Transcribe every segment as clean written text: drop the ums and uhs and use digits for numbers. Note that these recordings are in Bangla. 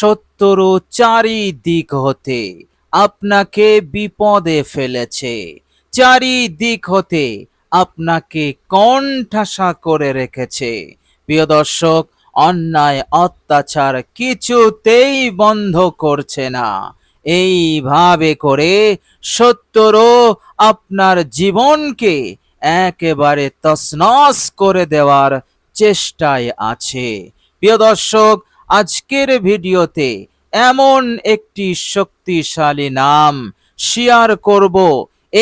শত্রু চারিদিক হতে আপনাকে বিপদে ফেলেছে, চারিদিক হতে আপনাকে কোণঠাসা করে রেখেছে। প্রিয় দর্শক, অন্যায় অত্যাচার কিছুতেই বন্ধ করছে না। এইভাবে করে শত্রু আপনার জীবনকে একেবারে তছনছ করে দেওয়ার চেষ্টায় আছে। প্রিয় দর্শক, আজকের ভিডিওতে এমন একটি শক্তিশালী নাম শেয়ার করব।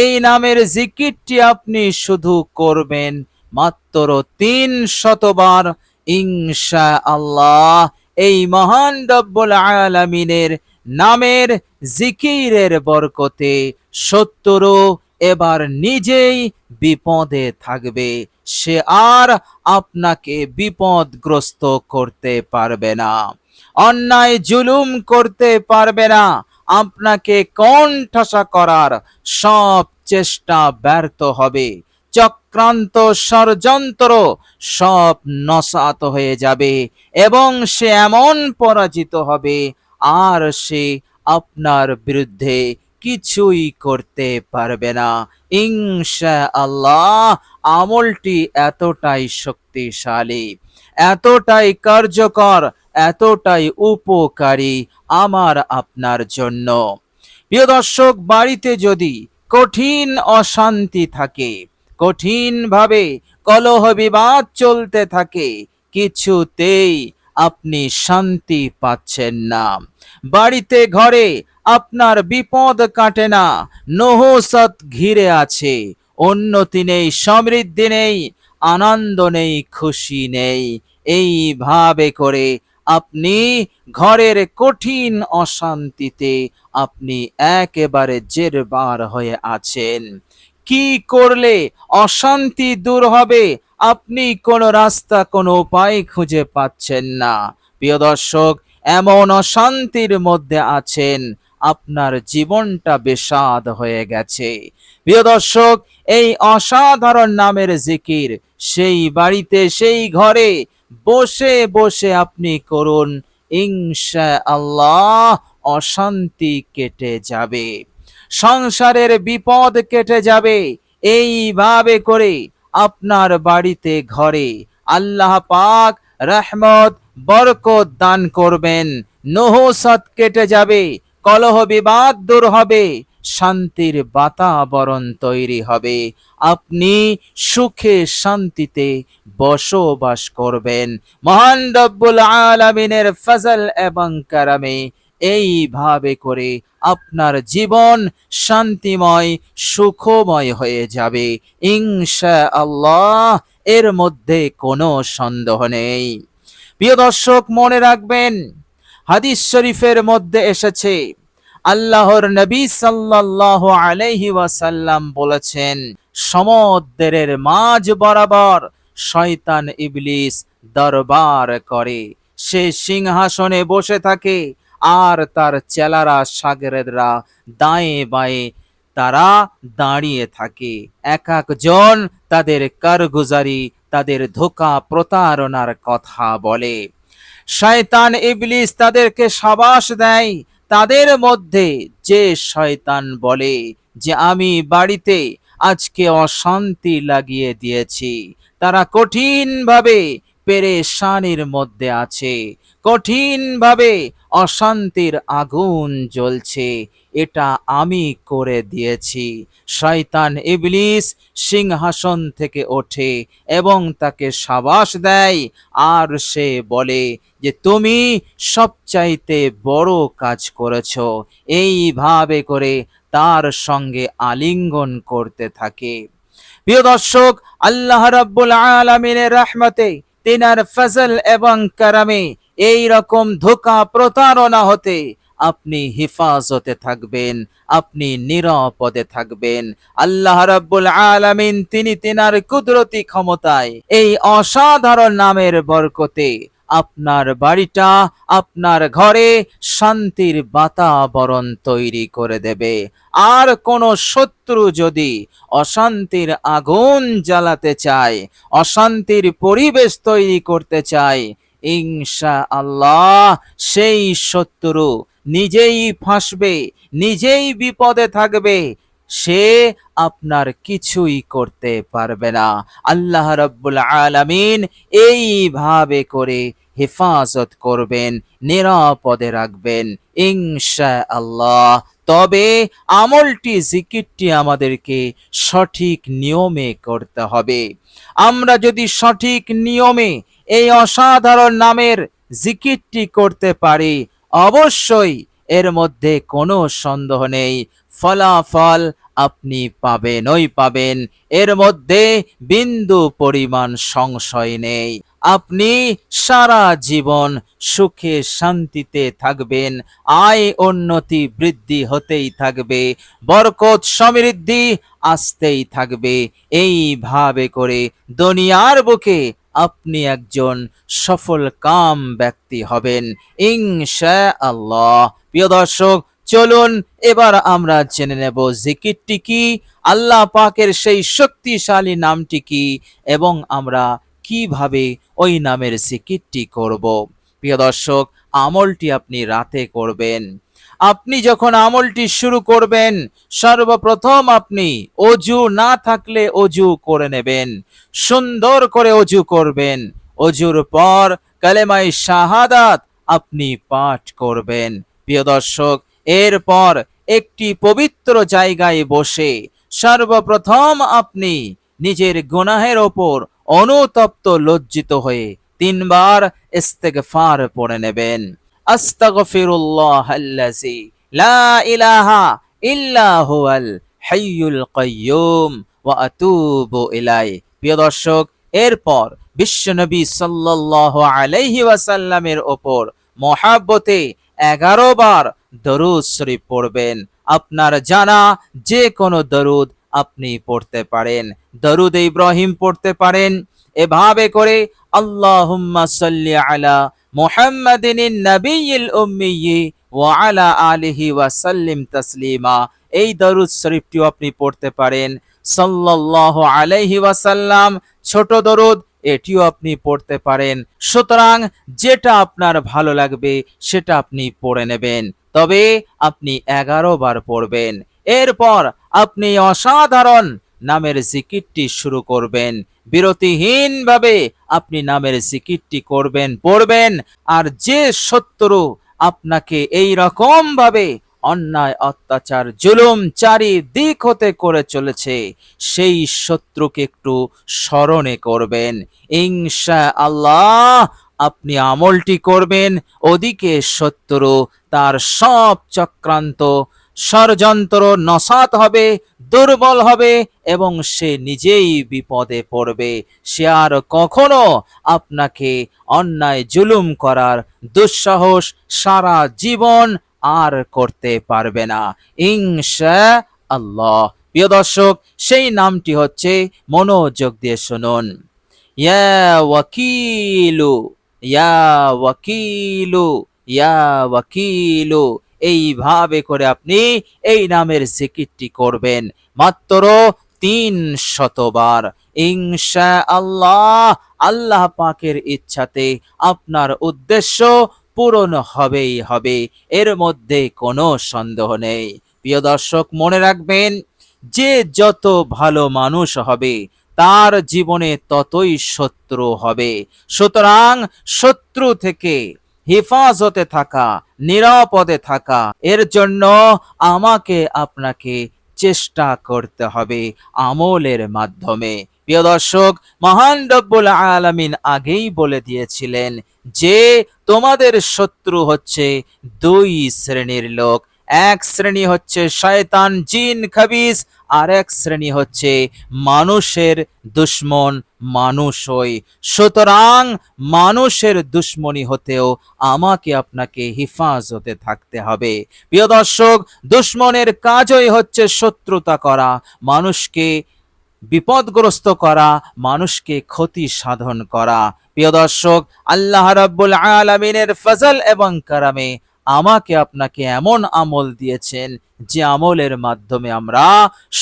এই নামের জিকিরটি আপনি শুধু করবেন মাত্র ৩০০ বার ইনশাআল্লাহ। এই মহান রব্বুল আলামিনের নামের জিকিরের বরকতে শত্রু এবার নিজেই বিপদে থাকবে, সে আর আপনাকে বিপদগ্রস্ত করতে পারবে না, অন্যায় জুলুম করতে পারবে না। আপনাকে কোণঠাসা করার সব চেষ্টা ব্যর্থ হবে, চক্রান্ত ষড়যন্ত্র সব নসাত হয়ে যাবে এবং সে এমন পরাজিত হবে আর সে আপনার বিরুদ্ধে কিছুই করতে পারবে না ইনশাআল্লাহ। আমলটি এতটাই শক্তিশালী, এতটাই কার্যকর, এতটাই উপকারী আমার আপনার জন্য। প্রিয় দর্শক, বাড়িতে যদি কঠিন অশান্তি থাকে, কঠিনভাবে কলহ বিবাদ চলতে থাকে, কিছুতেই আপনি শান্তি পাচ্ছেন না, বাড়িতে ঘরে আপনার বিপদ কাটে না, নহসত ঘিরে আছে, উন্নতি নেই, সমৃদ্ধি নেই, আনন্দ নেই, খুশি নেই, এইভাবে করে আপনি ঘরের কঠিন অশান্তিতে আপনি একেবারে জেরবার হয়ে আছেন। কি করলে অশান্তি দূর হবে আপনি কোনো রাস্তা, কোনো উপায় খুঁজে পাচ্ছেন না। প্রিয় দর্শক, এমন অশান্তির মধ্যে আছেন, আপনার জীবনটা বেস্বাদ হয়ে গেছে। প্রিয় দর্শক, এই অসাধারণ নামের জিকির সেই বাড়িতে, সেই ঘরে বসে বসে আপনি করুন, ইনশাআল্লাহ অশান্তি কেটে যাবে, সংসারের বিপদ কেটে যাবে। এইভাবে করে আপনার বাড়িতে ঘরে আল্লাহ পাক রহমত বরকত দান করবেন, নহসত কেটে যাবে, কলহ বিবাদ দূর হবে, শান্তির বাতাবরণ তৈরি হবে, আপনি সুখে শান্তিতে বসবাস করবেন মহান রব্বুল আলামিনের ফজল এবং কারামে। এইভাবে করে আপনার জীবন শান্তিময়, সুখময় হয়ে যাবে ইনশাআল্লাহ, এর মধ্যে কোনো সন্দেহ নেই। প্রিয় দর্শক, মনে রাখবেন, হাদিস শরীফের মধ্যে এসেছে, আল্লাহর নবী সাল্লাল্লাহু আলাইহি ওয়াসাল্লাম বলেছেন, সমুদ্রের মাঝ বরাবর শয়তান ইবলিস দরবার করে, সে সিংহাসনে বসে থাকে আর তার চেলারা শাগরেদরা দায়ে বায়ে তারা দাঁড়িয়ে থাকে, এক একজন তাদের কারগুজারি, তাদের ধোঁকা প্রতারণার কথা বলে। শয়তান ইবলিস তাদেরকে সাবাস দেয়। তাদের মধ্যে যে শয়তান বলে যে আমি বাড়িতে আজকে অশান্তি লাগিয়ে দিয়েছি, তারা কঠিনভাবে পেরেশানির মধ্যে আছে, কঠিনভাবে অশান্তির আগুন জ্বলছে, এটা আমি করে দিয়েছি। শয়তান ইবলিস সিংহাসন থেকে ওঠে এবং তাকে সাবাস দেয় আর সে বলে যে তুমি সবচাইতে বড় কাজ করেছো। এইভাবে করে তার সঙ্গে আলিঙ্গন করতে থাকে। প্রিয় দর্শক, আল্লাহ রাব্বুল আলামিনের রহমতে, তিনার ফজল এবং কারামে এই রকম ধোঁকা প্রতারণা হতে আপনি হেফাজতে থাকবেন, আপনি নিরাপদে থাকবেন। আল্লাহ রাব্বুল আলামিন তিনি তিনার কুদরতি ক্ষমতায় এই অসাধারণ নামের বরকতে আপনার বাড়িটা, আপনার ঘরে শান্তির বাতাবরণ তৈরি করে দেবে। আর কোন শত্রু যদি অশান্তির আগুন জ্বালাতে চায়, অশান্তির পরিবেশ তৈরি করতে চায়, ইনশাআল্লাহ সেই শত্রু নিজেই ফাঁসবে, নিজেই বিপদে থাকবে, সে আপনার কিছুই করতে পারবে না। আল্লাহ রাব্বুল আলামিন এইভাবে করে হেফাজত করবেন, নিরাপদে রাখবেন ইনশাআল্লাহ। তবে আমলটি, জিকিরটি আমাদেরকে সঠিক নিয়মে করতে হবে। আমরা যদি সঠিক নিয়মে এই অসাধারণ নামের জিকিরটি করতে পারি, অবশ্যই এর মধ্যে কোনো সন্দেহ নেই, ফলাফল আপনি পাবেনই পাবেন, এর মধ্যে বিন্দু পরিমাণ সংশয় নেই। আপনি সারা জীবন সুখে শান্তিতে থাকবেন, আয় উন্নতি বৃদ্ধি হতেই থাকবে, বরকত সমৃদ্ধি আসতেই থাকবে। এইভাবে করে দুনিয়ার বুকে আপনি একজন সফল কাম ব্যক্তি হবেন ইনশাআল্লাহ। প্রিয় দর্শক, চলুন এবার আমরা জেনে নেব জিকিরটি কি, আল্লাহ পাকের সেই শক্তিশালী নামটি কি, এবং আমরা কিভাবে ওই নামের জিকিরটি করব। প্রিয় দর্শক, আমলটি আপনি রাতে করবেন। আপনি যখন আমলটি শুরু করবেন, সর্বপ্রথম আপনি অজু না থাকলে অজু করে নেবেন, সুন্দর করে অজু করবেন। অজুর পর কালেমায়ে শাহাদাত আপনি পাঠ করবেন। প্রিয় দর্শক, এরপর একটি পবিত্র জায়গায় বসে সর্বপ্রথম আপনি নিজের গুনাহের ওপর অনুতপ্ত লজ্জিত হয়ে 3 বার ইস্তেগফার পড়ে নেবেন। আস্তাগফিরুল্লাহাল্লাযী লা ইলাহা ইল্লা হুয়াল হাইয়ুল কাইয়্যুম ওয়া আতুবু ইলাইহি। প্রিয় দর্শক, এরপর বিশ্বনবী সাল্লাল্লাহু আলাইহি ওয়াসাল্লামের ওপর মহাব্বতে 11 বার দরুদ শরীফ পড়বেন। আপনার জানা যে কোনো দরুদ আপনি পড়তে পারেন, দরুদ ইব্রাহিম পড়তে পারেন। এভাবে করে আল্লাহুম্মা সাল্লি আলা মুহাম্মাদিন নাবিয়্যিল উম্মিয়্যি ওয়া আলা আলিহি ওয়া সাল্লিম তাসলিমা, এই দরুদ শরীফটিও আপনি পড়তে পারেন। সাল্লাল্লাহু আলাইহি ওয়াসাল্লাম ছোট দরুদ, এটিও আপনি পড়তে পারেন। সুতরাং যেটা আপনার ভালো লাগবে সেটা আপনি পড়ে নেবেন, তবে আপনি 11 বার পড়বেন। এরপর আপনি অসাধারণ নামের জিকিরটি শুরু করবেন। বিরতিহীনভাবে আপনি নামের জিকিরটি করবেন, পড়বেন। আর যে শত্রু আপনাকে এই রকম ভাবে অন্যায়, অত্যাচার, জুলুম চারিদিক হতে করে চলেছে, সেই শত্রুকে একটু স্মরণে করবেন ইনশাআল্লাহ। আপনি আমলটি করবেন, ওদিকে শত্রু তার সব চক্রান্ত, ষড়যন্ত্র নসাৎ হবে, দুর্বল হবে, এবং সে নিজেই বিপদে পড়বে। সে আর কখনো আপনাকে অন্যায় জুলুম করার দুঃসাহস সারা জীবন আর করতে পারবে না ইনশাআল্লাহ। প্রিয় দর্শক, সেই নামটি হচ্ছে, মনোযোগ দিয়ে শুনুন, ইয়া ওয়াকিলু, ইয়া ওয়াকিলু, ইয়া ওয়াকিলু। এইভাবে করে আপনি এই নামের জিকিরটি করবেন মাত্র 300 বার ইনশাআল্লাহ। আল্লাহ পাকের ইচ্ছাতে আপনার উদ্দেশ্য পূরণ হবেই হবে, এর মধ্যে কোনো সন্দেহ নেই। প্রিয় দর্শক, মনে রাখবেন, যে যত ভালো মানুষ হবে তার জীবনে ততই শত্রু হবে। সুতরাং শত্রু থেকে হেফাজতে থাকা, নিরাপদে থাকা, এর জন্য আমাকে আপনাকে চেষ্টা করতে হবে আমলের মাধ্যমে। প্রিয় দর্শক, মহান রব্বুল আলামিন আগেই বলে দিয়েছিলেন যে তোমাদের শত্রু হচ্ছে 2 শ্রেণীর লোক। এক শ্রেণী হচ্ছে শয়তান, জিন, খাবিস, আর এক শ্রেণী হচ্ছে মানুষের দুশ্মন, মানুষই। সুতরাং মানুষের দুশ্মনী হতেও আমাকে আপনাকে হেফাজতে থাকতে হবে। প্রিয় দর্শক, দুশ্মনের কাজই হচ্ছে শত্রুতা করা, মানুষকে বিপদগ্রস্ত করা, মানুষকে ক্ষতি সাধন করা। প্রিয় দর্শক, আল্লাহ রাব্বুল আলামিনের ফজল এবং কারামে আমাকে আপনাকে এমন আমল দিয়েছেন যে আমলের মাধ্যমে আমরা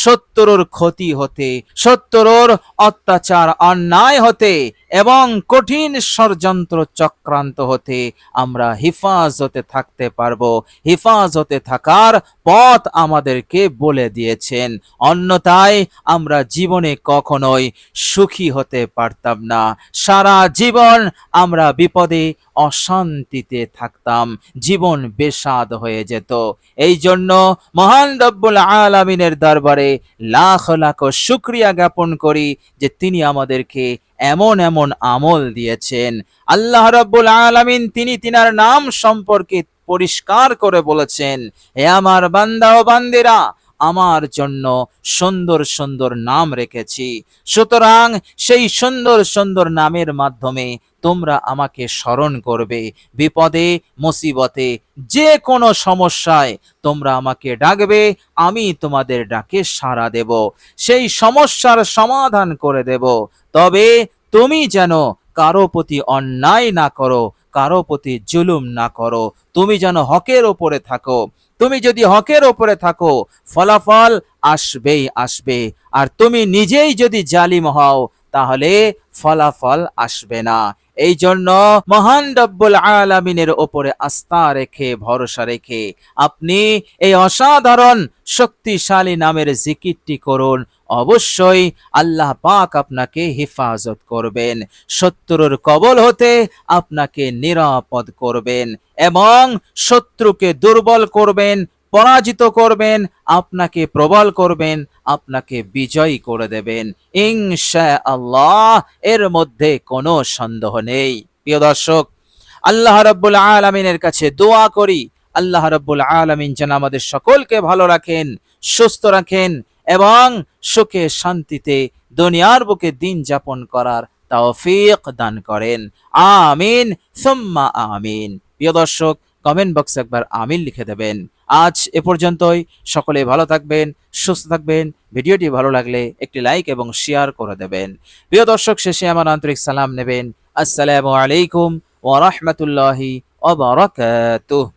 শত্রুর ক্ষতি হতে, শত্রুর অত্যাচার, অন্যায় হতে এবং কঠিন ষড়যন্ত্র চক্রান্ত হতে আমরা হিফাজতে থাকতে পারবো। হিফাজতে থাকার পথ আমাদেরকে বলে দিয়েছেন, অন্যথায় আমরা জীবনে কখনোই সুখী হতে পারতাম না। সারা জীবন আমরা বিপদে অশান্তিতে থাকতাম, জীবন বেস্বাদ হয়ে যেত। এই জন্য মহান রব্বুল আলামিনের দরবারে লাখ লাখ শুকরিয়া জ্ঞাপন করি যে তিনি আমাদেরকে এমন এমন আমল দিয়েছেন। আল্লাহ রাব্বুল আলামিন তিনি তিনার নাম সম্পর্কে পরিষ্কার করে বলেছেন, হে আমার বান্দা ও বান্দিরা, আমার জন্য সুন্দর সুন্দর নাম রেখেছি, সুতরাং সেই সুন্দর সুন্দর নামের মাধ্যমে তোমরা আমাকে স্মরণ করবে। বিপদে মুসিবতে যে কোনো সমস্যায় তোমরা আমাকে ডাকবে, আমি তোমাদের ডাকে সাড়া দেব, সেই সমস্যার সমাধান করে দেব। তবে তুমি যেন কারো প্রতি অন্যায় না করো, কারো প্রতি জুলুম না করো, তুমি যেন হকের ওপরে থাকো। তুমি যদি হকের ওপরে থাকো, ফলাফল আসবেই আসবে। আর তুমি নিজেই যদি জালিম হও, তাহলে ফলাফল আসবে না। এই জন্য মহান রব্বুল আলামিনের ওপরে আস্থা রেখে, ভরসা রেখে আপনি এই অসাধারণ শক্তিশালী নামের জিকিরটি করুন। অবশ্যই আল্লাহ পাক আপনাকে হেফাজত করবেন, শত্রুর কবল হতে আপনাকে নিরাপদ করবেন এবং শত্রুকে দুর্বল করবেন, পরাজিত করবেন, আপনাকে প্রবল করবেন, আপনাকে বিজয়ী করে দেবেন ইনশাআল্লাহ। এর মধ্যে কোনো সন্দেহ নেই। প্রিয় দর্শক, আল্লাহ রাব্বুল আলামিনের কাছে দোয়া করি, আল্লাহ রাব্বুল আলামিন যেন আমাদের সকলকে ভালো রাখেন, সুস্থ রাখেন এবং সুখে শান্তিতে দুনিয়ার বুকে দিন যাপন করার তৌফিক দান করেন। আমিন সুম্মা আমিন। প্রিয় দর্শক, কমেন্ট বক্সে একবার আমিন লিখে দেবেন। আজ এ পর্যন্তই। সকলে ভালো থাকবেন, সুস্থ থাকবেন। ভিডিওটি ভালো লাগলে একটি লাইক এবং শেয়ার করে দেবেন। প্রিয় দর্শক, শেষে আমার আন্তরিক সালাম নেবেন। আসসালামু আলাইকুম ওয়া রাহমাতুল্লাহি ওয়া বারাকাতুহু।